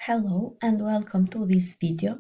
Hello and welcome to this video.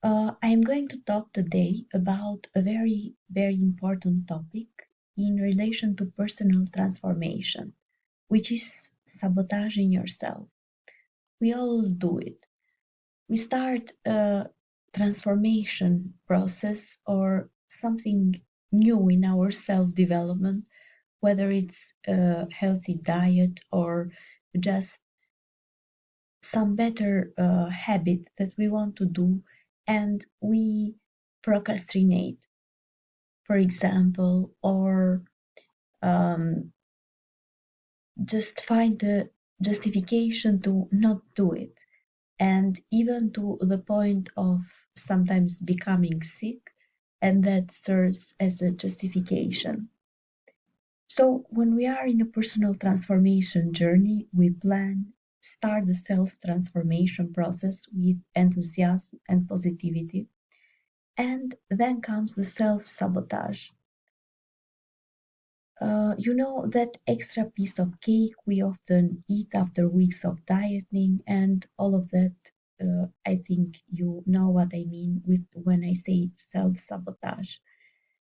I am going to talk today about a very important topic in relation to personal transformation, which is sabotaging yourself. We all do it. We start a transformation process or something new in our self-development, whether it's a healthy diet or just some better habit that we want to do and we procrastinate, for example, or um, just find a justification to not do it, and even to the point of sometimes becoming sick, and that serves as a justification. So when we are in a personal transformation journey, we plan, start the self-transformation process with enthusiasm and positivity, and then comes the self-sabotage. That extra piece of cake we often eat after weeks of dieting and all of that. I think you know what I mean with when I say self-sabotage.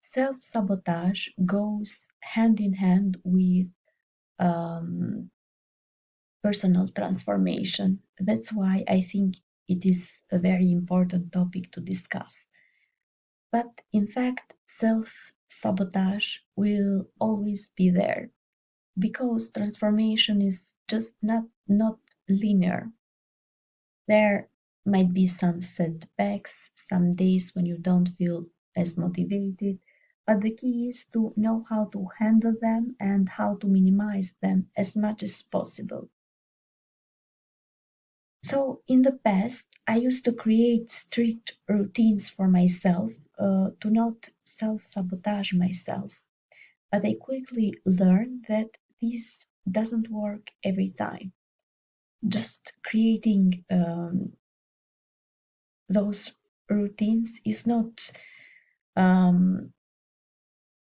Self-sabotage goes hand in hand with um, personal transformation. That's why I think it is a very important topic to discuss. But in fact, self-sabotage will always be there because transformation is just not linear. There might be some setbacks, some days when you don't feel as motivated, but the key is to know how to handle them and how to minimize them as much as possible. So in the past, I used to create strict routines for myself to not self-sabotage myself. But I quickly learned that this doesn't work every time. Just creating those routines um,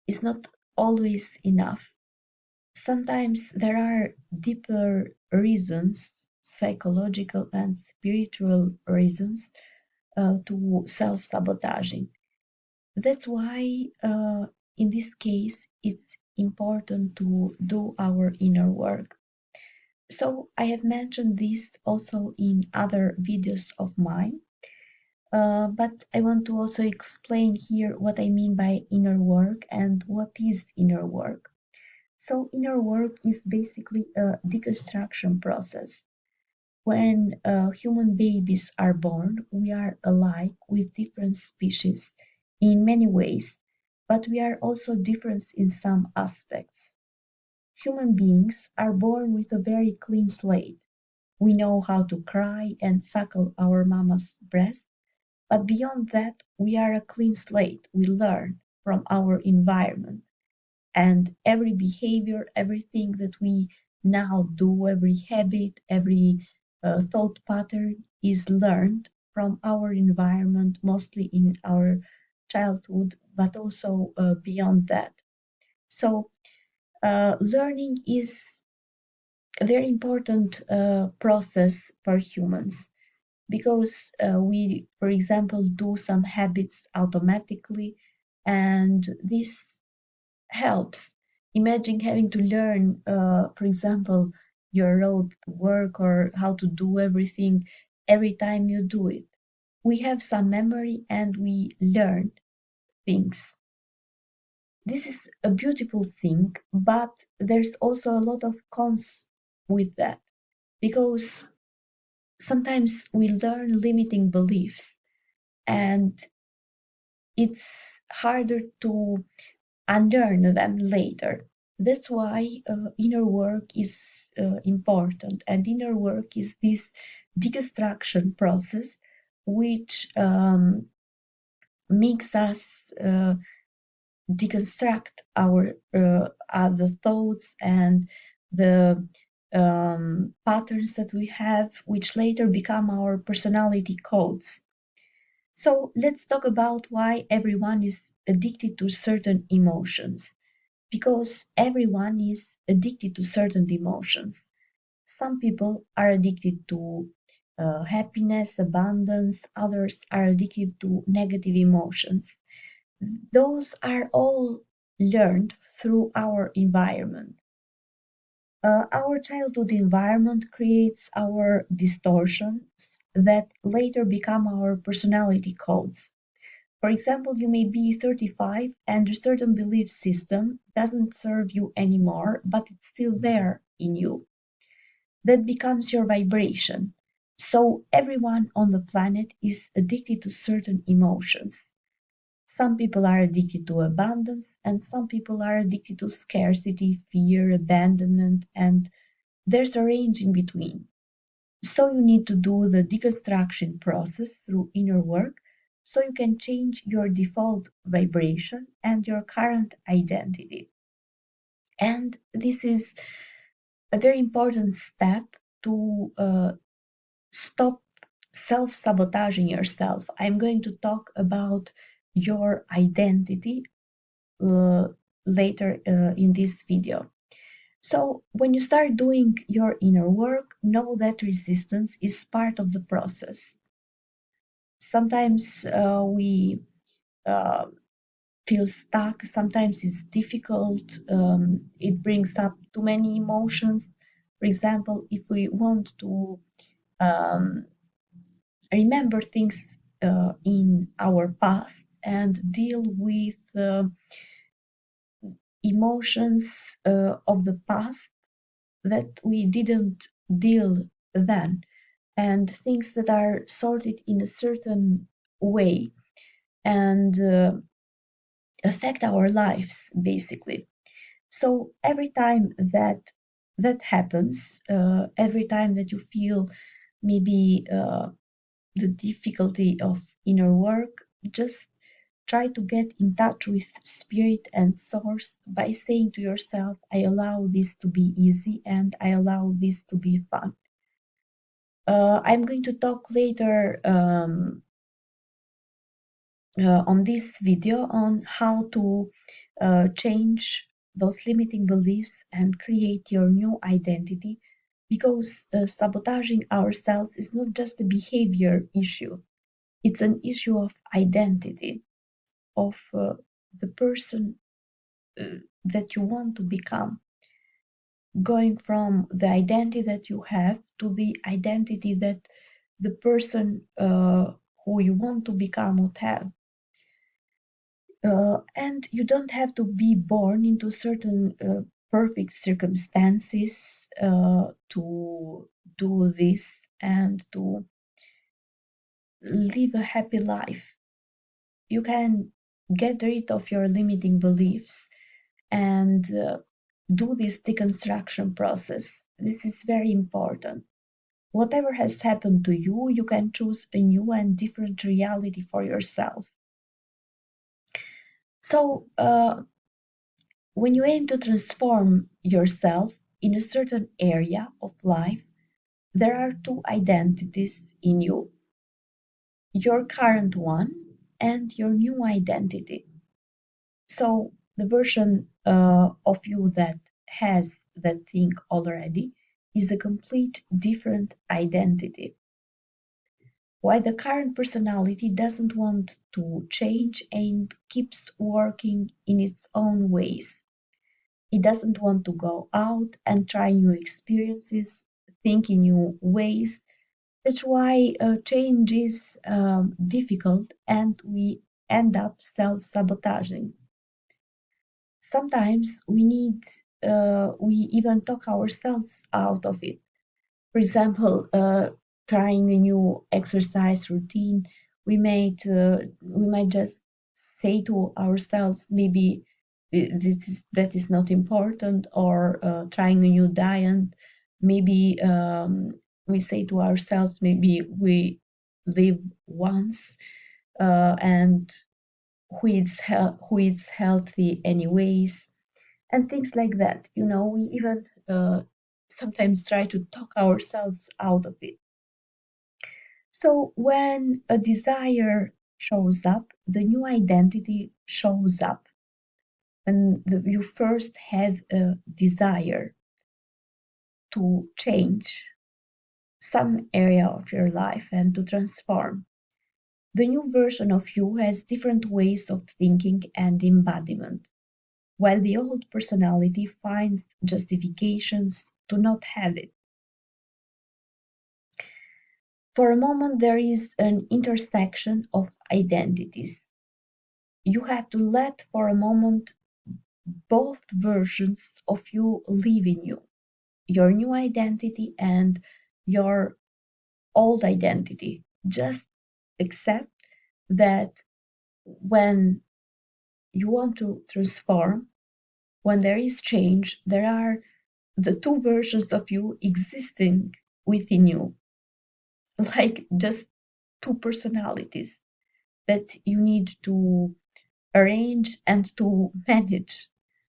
is not always enough. Sometimes there are deeper reasons, psychological and spiritual reasons to self-sabotaging. That's why in this case it's important to do our inner work. So I have mentioned this also in other videos of mine, but I want to also explain here what I mean by inner work and what is inner work. So inner work is basically a deconstruction process. When human babies are born, we are alike with different species in many ways, but we are also different in some aspects. Human beings are born with a very clean slate. We know how to cry and suckle our mama's breast, but beyond that, we are a clean slate. We learn from our environment, and every behavior, everything that we now do, every habit, every thought pattern is learned from our environment, mostly in our childhood, but also beyond that. So, learning is a very important process for humans because we, for example, do some habits automatically, and this helps. Imagine having to learn, for example, your road to work or how to do everything every time you do it. We have some memory and we learn things. This is a beautiful thing, but there's also a lot of cons with that because sometimes we learn limiting beliefs and it's harder to unlearn them later. That's why inner work is important, and inner work is this deconstruction process which makes us deconstruct our other thoughts and the patterns that we have, which later become our personality codes. So let's talk about why everyone is addicted to certain emotions. Because everyone is addicted to certain emotions. Some people are addicted to happiness, abundance. Others are addicted to negative emotions. Those are all learned through our environment. Our childhood environment creates our distortions that later become our personality codes. For example, you may be 35 and a certain belief system doesn't serve you anymore, but it's still there in you. That becomes your vibration. So everyone on the planet is addicted to certain emotions. Some people are addicted to abundance, and some people are addicted to scarcity, fear, abandonment, and there's a range in between. So you need to do the deconstruction process through inner work so you can change your default vibration and your current identity. And this is a very important step to stop self-sabotaging yourself. I'm going to talk about your identity uh, later in this video. So when you start doing your inner work, know that resistance is part of the process. Sometimes we uh, feel stuck, sometimes it's difficult, it brings up too many emotions. For example, if we want to um, remember things in our past and deal with emotions of the past that we didn't deal then, and things that are sorted in a certain way and affect our lives basically. So every time that that happens, every time that you feel maybe the difficulty of inner work, just try to get in touch with spirit and source by saying to yourself, I allow this to be easy and I allow this to be fun. I'm going to talk later on this video on how to change those limiting beliefs and create your new identity, because sabotaging ourselves is not just a behavior issue, it's an issue of identity, of the person that you want to become, going from the identity that you have to the identity that the person who you want to become would have. And you don't have to be born into certain perfect circumstances to do this and to live a happy life. You can get rid of your limiting beliefs and do this deconstruction process. This is very important. Whatever has happened to you, you can choose a new and different reality for yourself. So, when you aim to transform yourself in a certain area of life, there are two identities in you: your current one and your new identity. So, the version of you that has that thing already is a complete different identity. While the current personality doesn't want to change and keeps working in its own ways. It doesn't want to go out and try new experiences, think in new ways. That's why change is difficult and we end up self sabotaging. Sometimes we even talk ourselves out of it. For example, trying a new exercise routine, we might just say to ourselves, maybe that is not important, or trying a new diet, maybe we say to ourselves, maybe we live once, and who is healthy anyways, and things like that. We even sometimes try to talk ourselves out of it. So when a desire shows up, the new identity shows up, and you first have a desire to change. some area of your life and to transform. The new version of you has different ways of thinking and embodiment, while the old personality finds justifications to not have it. For a moment, there is an intersection of identities. You have to let for a moment both versions of you live in you, your new identity and your old identity. Just accept that when you want to transform, when there is change, there are the two versions of you existing within you, like just two personalities that you need to arrange and to manage.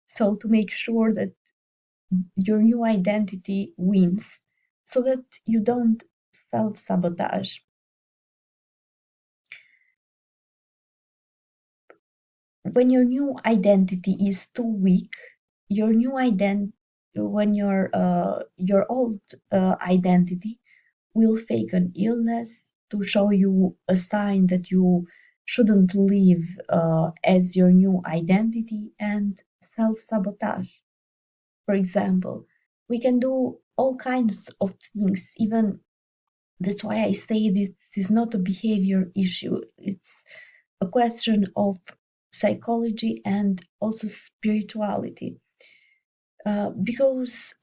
So, to make sure that your new identity wins, so that you don't self sabotage. When your new identity is too weak, your new identity, when your old identity will fake an illness to show you a sign that you shouldn't live as your new identity and self sabotage. For example, we can do all kinds of things, even that's why I say this is not a behavior issue. It's a question of psychology and also spirituality. Because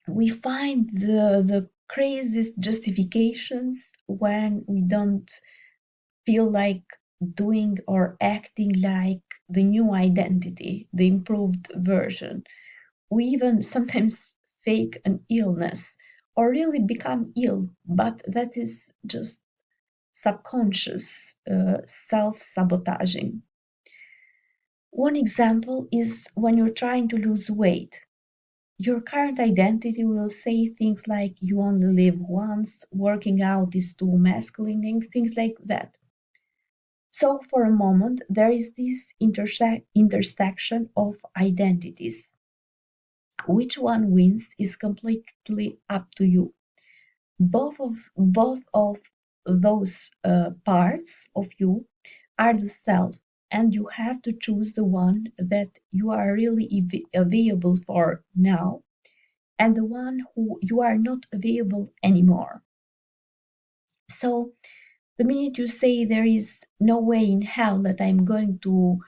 we find the craziest justifications when we don't feel like doing or acting like the new identity, the improved version. We even sometimes fake an illness or really become ill, but that is just subconscious self-sabotaging. One example is when you're trying to lose weight. Your current identity will say things like you only live once, working out is too masculine, and things like that. So, for a moment, there is this intersection of identities. Which one wins is completely up to you. Both of those parts of you are the self, and you have to choose the one that you are really available for now and the one who you are not available anymore. So the minute you say there is no way in hell that I'm going to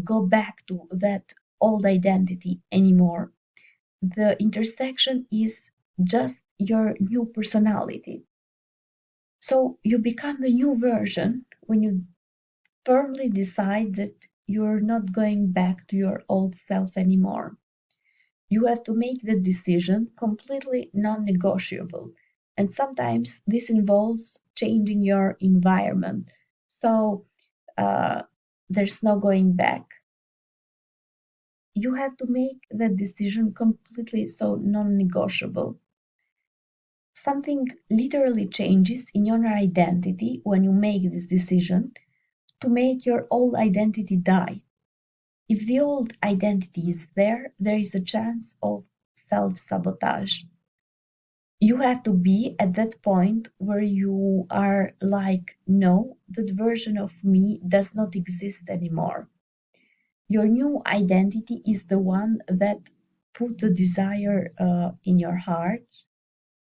go back to that old identity anymore, the intersection is just your new personality. So you become the new version when you firmly decide that you're not going back to your old self anymore. You have to make the decision completely non negotiable. And sometimes this involves changing your environment. So uh, there's no going back. You have to make the decision completely so non negotiable. Something literally changes in your identity when you make this decision to make your old identity die. If the old identity is there, there is a chance of self sabotage. You have to be at that point where you are like, no, that version of me does not exist anymore. Your new identity is the one that put the desire in your heart.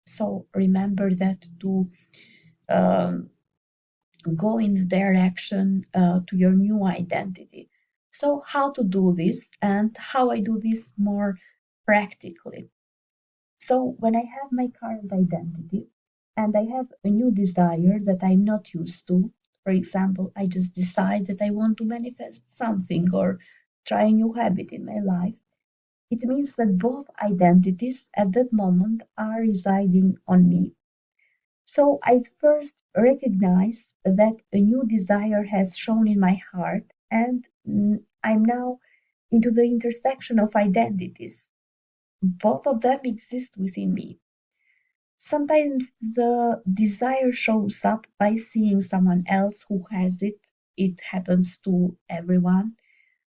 So remember that to um, go in the direction to your new identity. So, how to do this and how I do this more practically. So, when I have my current identity and I have a new desire that I'm not used to, for example, I just decide that I want to manifest something or try a new habit in my life, it means that both identities at that moment are residing on me. So I first recognize that a new desire has shown in my heart, and I'm now into the intersection of identities. Both of them exist within me. Sometimes the desire shows up by seeing someone else who has it. It happens to everyone.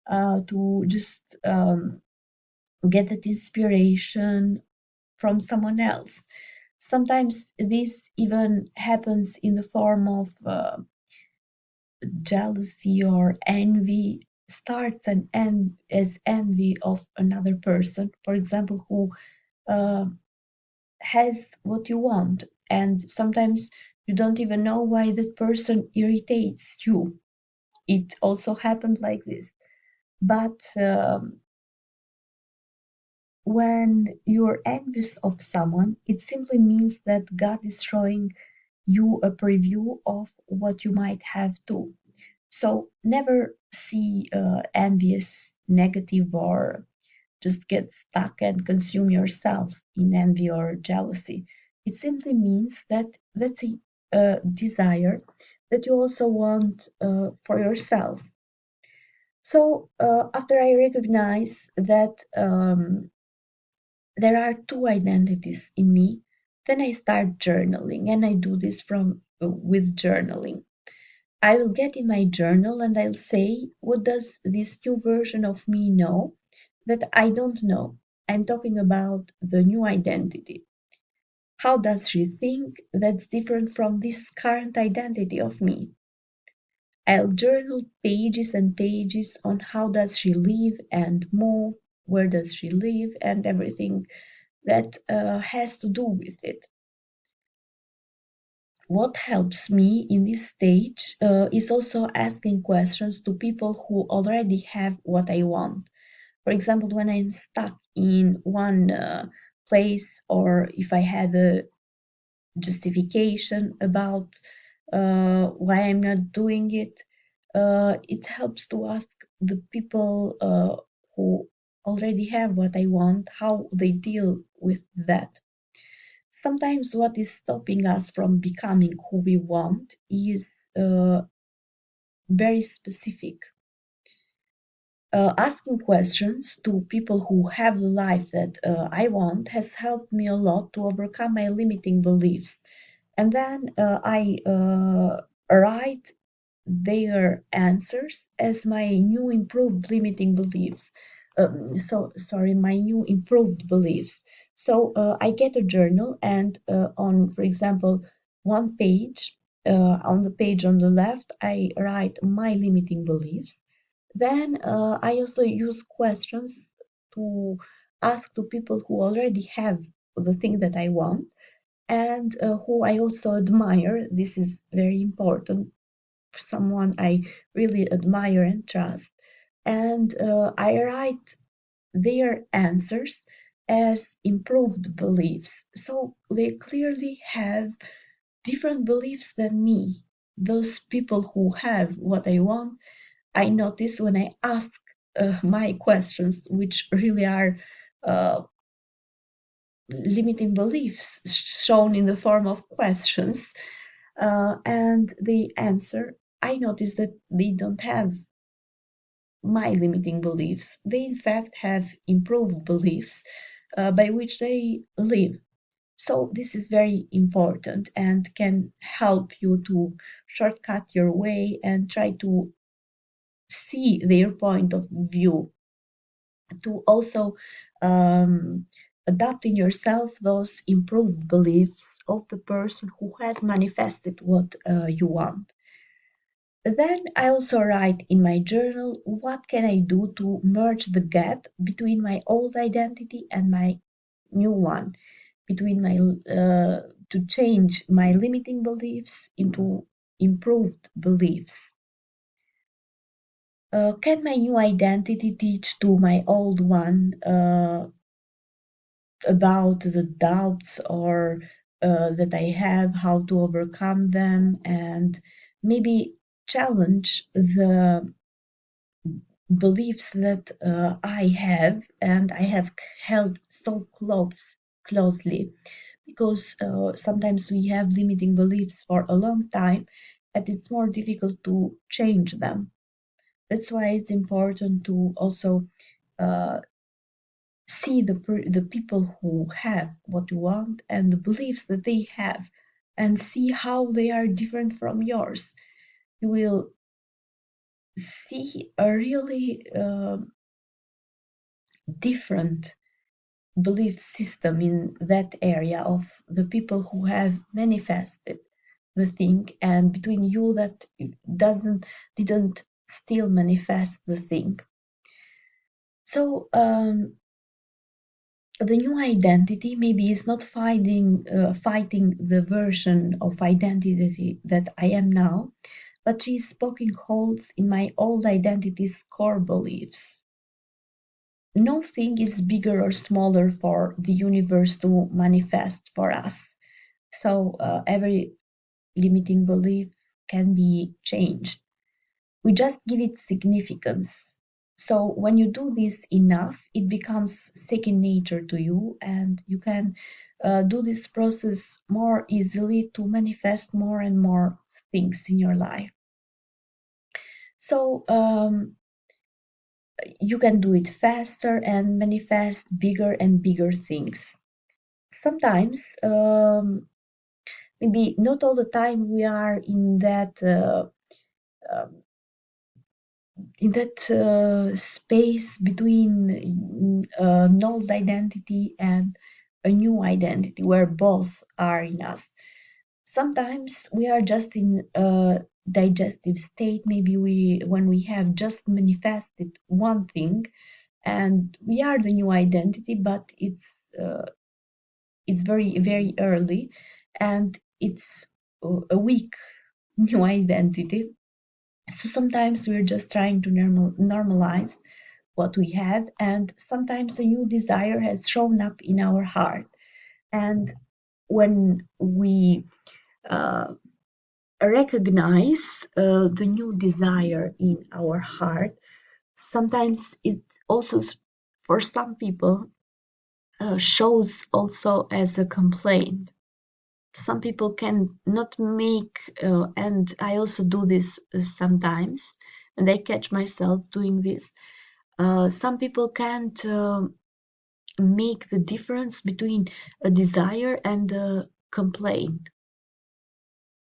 To just get that inspiration from someone else. Sometimes this even happens in the form of jealousy or envy, starts and end as envy of another person, for example, who uh, has what you want, and sometimes you don't even know why that person irritates you. It also happened like this. But when you're envious of someone, it simply means that God is showing you a preview of what you might have too. So never see envious, negative, or just get stuck and consume yourself in envy or jealousy. It simply means that that's a desire that you also want for yourself. So after I recognize that there are two identities in me, then I start journaling, and I do this from with journaling. I will get in my journal and I'll say, what does this new version of me know that I don't know? I'm talking about the new identity. How does she think that's different from this current identity of me? I'll journal pages and pages on how does she live and move, where does she live, and everything that has to do with it. What helps me in this stage is also asking questions to people who already have what I want. For example, when I'm stuck in one place, or if I had a justification about why I'm not doing it, it helps to ask the people who already have what I want how they deal with that. Sometimes what is stopping us from becoming who we want is very specific. Asking questions to people who have the life that I want has helped me a lot to overcome my limiting beliefs. And then I write their answers as my new improved limiting beliefs. My new improved beliefs. So I get a journal, and on, for example, one page, on the page on the left, I write my limiting beliefs. Then I also use questions to ask to people who already have the thing that I want, and who I also admire. This is very important, someone I really admire and trust. And I write their answers as improved beliefs. So they clearly have different beliefs than me. Those people who have what I want, I notice when I ask my questions, which really are uh, limiting beliefs shown in the form of questions, and they answer, I notice that they don't have my limiting beliefs. They, in fact, have improved beliefs by which they live. So, this is very important and can help you to shortcut your way and try to see their point of view, to also um, adapt in yourself those improved beliefs of the person who has manifested what you want. Then I also write in my journal, what can I do to merge the gap between my old identity and my new one, between my to change my limiting beliefs into improved beliefs. Can my new identity teach to my old one about the doubts or that I have, how to overcome them, and maybe challenge the beliefs that I have and I have held so closely, because sometimes we have limiting beliefs for a long time and it's more difficult to change them. That's why it's important to also uh, see the people who have what you want and the beliefs that they have, and see how they are different from yours. You will see a really different belief system in that area of the people who have manifested the thing, and between you that didn't still manifest the thing. So the new identity maybe is not fighting the version of identity that I am now, but she's poking holes in my old identity's core beliefs. No thing is bigger or smaller for the universe to manifest for us. So every limiting belief can be changed. We just give it significance. So when you do this enough, it becomes second nature to you, and you can do this process more easily to manifest more and more things in your life. So you can do it faster and manifest bigger and bigger things. Sometimes, maybe not all the time, we are um, in that space between an old identity and a new identity where both are in us. Sometimes we are just in a digestive state, maybe when we have just manifested one thing and we are the new identity, but it's very very early, and it's a weak new identity. So sometimes we're just trying to normalize what we have, and sometimes a new desire has shown up in our heart. And when we uh, recognize the new desire in our heart, sometimes it also, for some people, shows also as a complaint. Some people can not make, and I also do this sometimes, and I catch myself doing this. Some people can't make the difference between a desire and a complaint.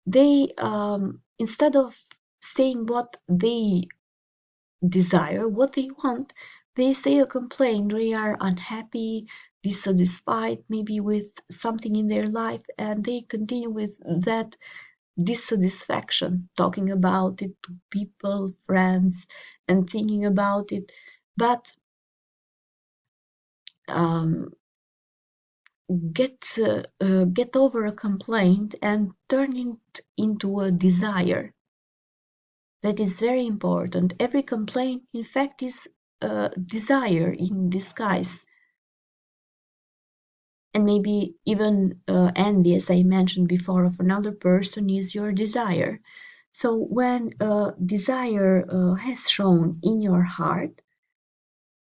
They, instead of saying what they desire, what they want, they say a complaint. They are unhappy, dissatisfied, maybe with something in their life, and they continue with that dissatisfaction, talking about it to people, friends, and thinking about it. But um, get over a complaint and turn it into a desire. That is very important. Every complaint, in fact, is a desire in disguise. And maybe even envy, as I mentioned before, of another person is your desire. So when desire has shown in your heart,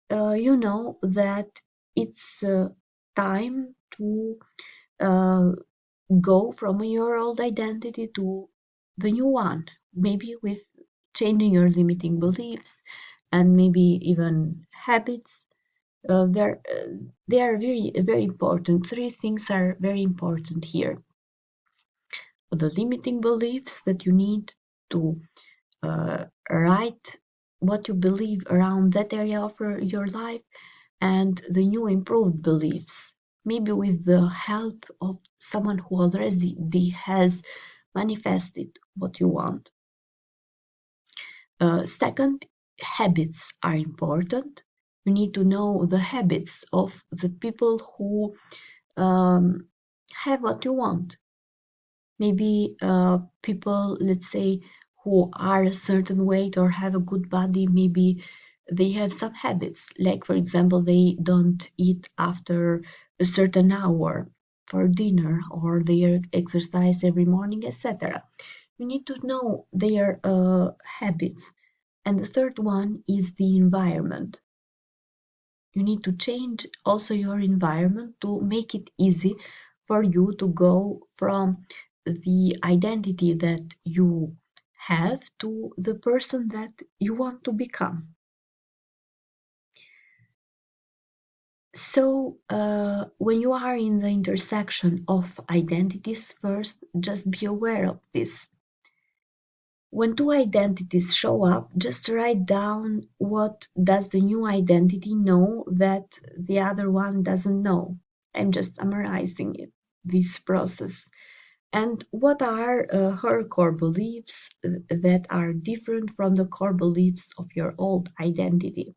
you know that it's time to uh, go from your old identity to the new one, maybe with changing your limiting beliefs and maybe even habits. They are very, very important. Three things are very important here. The limiting beliefs that you need to write what you believe around that area of your life, and the new improved beliefs, maybe with the help of someone who already has manifested what you want. Second, habits are important. You need to know the habits of the people who have what you want. Maybe people, let's say, who are a certain weight or have a good body, maybe they have some habits. Like, for example, they don't eat after a certain hour for dinner, or they exercise every morning, etc. You need to know their habits. And the third one is the environment. You need to change also your environment to make it easy for you to go from the identity that you have to the person that you want to become. So when you are in the intersection of identities, first just be aware of this. When two identities show up, just write down what does the new identity know that the other one doesn't know. I'm just summarizing it, this process. And what are her core beliefs that are different from the core beliefs of your old identity?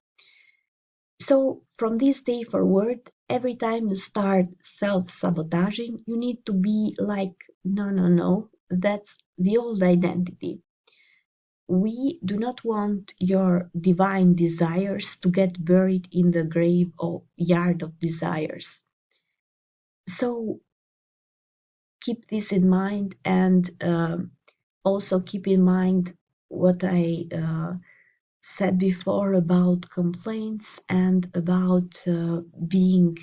So from this day forward, every time you start self-sabotaging, you need to be like, no, no, no, that's the old identity. We do not want your divine desires to get buried in the grave or yard of desires. So keep this in mind, and also keep in mind what I said before about complaints and about being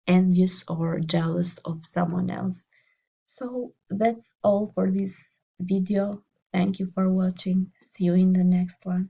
envious or jealous of someone else. So that's all for this video. Thank you for watching. See you in the next one.